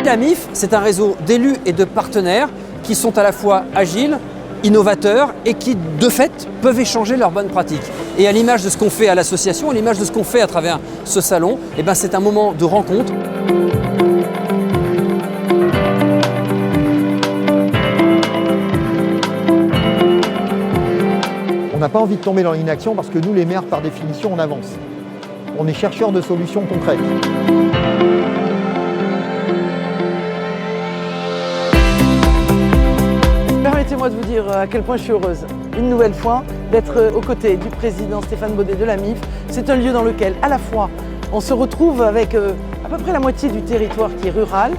La MIF, c'est un réseau d'élus et de partenaires qui sont à la fois agiles, innovateurs et qui, de fait, peuvent échanger leurs bonnes pratiques. Et à l'image de ce qu'on fait à l'association, à l'image de ce qu'on fait à travers ce salon, c'est un moment de rencontre. On n'a pas envie de tomber dans l'inaction parce que nous, les maires, par définition, on avance. On est chercheurs de solutions concrètes. Permettez-moi de vous dire à quel point je suis heureuse, une nouvelle fois, d'être aux côtés du président Stéphane Baudet de la MIF. C'est un lieu dans lequel, à la fois, on se retrouve avec à peu près la moitié du territoire qui est rural,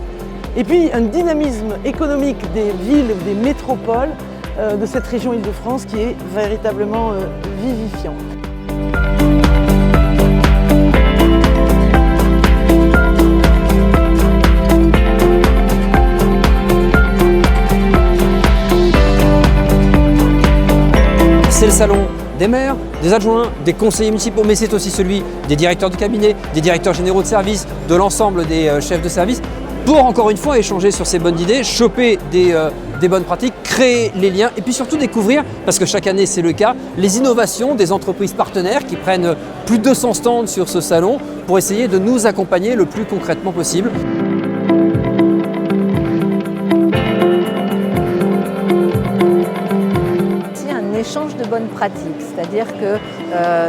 et puis un dynamisme économique des villes, des métropoles de cette région Île-de-France qui est véritablement vivifiant. C'est le salon des maires, des adjoints, des conseillers municipaux, mais c'est aussi celui des directeurs de cabinet, des directeurs généraux de service, de l'ensemble des chefs de service, pour encore une fois échanger sur ces bonnes idées, choper des bonnes pratiques, créer les liens et puis surtout découvrir, parce que chaque année c'est le cas, les innovations des entreprises partenaires qui prennent plus de 200 stands sur ce salon pour essayer de nous accompagner le plus concrètement possible. Échange de bonnes pratiques, c'est-à-dire que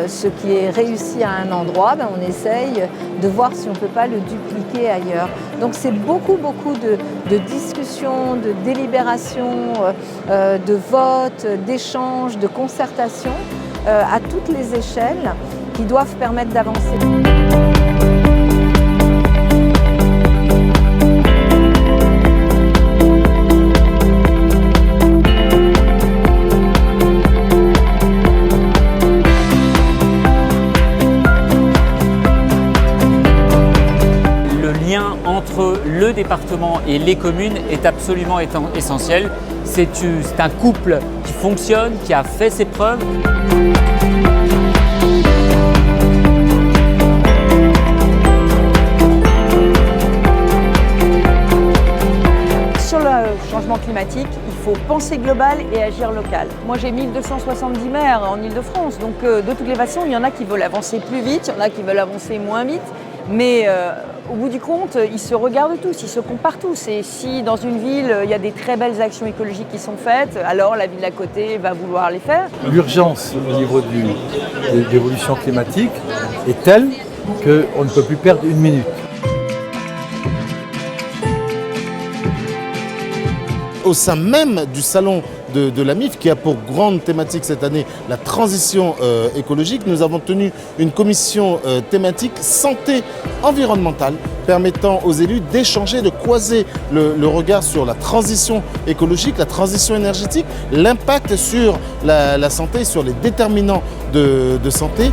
ce qui est réussi à un endroit, on essaye de voir si on ne peut pas le dupliquer ailleurs. Donc c'est beaucoup de discussions, de délibérations, de votes, d'échanges, de concertations à toutes les échelles qui doivent permettre d'avancer. Entre le département et les communes est absolument essentiel. C'est un couple qui fonctionne, qui a fait ses preuves. Sur le changement climatique, il faut penser global et agir local. Moi j'ai 1270 maires en Île-de-France, donc de toutes les façons, il y en a qui veulent avancer plus vite, il y en a qui veulent avancer moins vite, mais au bout du compte, ils se regardent tous, ils se comparent tous. Et si dans une ville, il y a des très belles actions écologiques qui sont faites, alors la ville d'à côté va vouloir les faire. L'urgence au niveau de l'évolution climatique est telle qu'on ne peut plus perdre une minute. Au sein même du salon de la MIF, qui a pour grande thématique cette année la transition écologique, nous avons tenu une commission thématique santé environnementale permettant aux élus d'échanger, de croiser le regard sur la transition écologique, la transition énergétique, l'impact sur la santé, sur les déterminants de santé.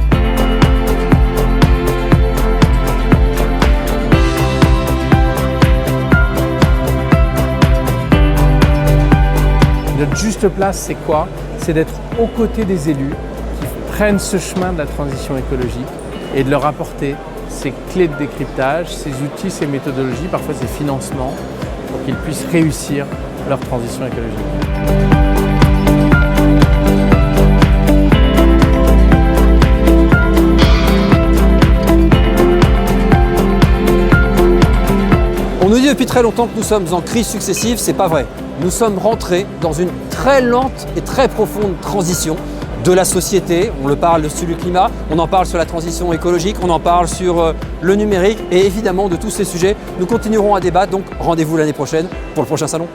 Notre juste place, c'est quoi? C'est d'être aux côtés des élus qui prennent ce chemin de la transition écologique et de leur apporter ces clés de décryptage, ces outils, ces méthodologies, parfois ces financements, pour qu'ils puissent réussir leur transition écologique. On nous dit depuis très longtemps que nous sommes en crise successive, c'est pas vrai. Nous sommes rentrés dans une très lente et très profonde transition de la société. On le parle sur le climat, on en parle sur la transition écologique, on en parle sur le numérique et évidemment de tous ces sujets. Nous continuerons à débattre, donc rendez-vous l'année prochaine pour le prochain salon.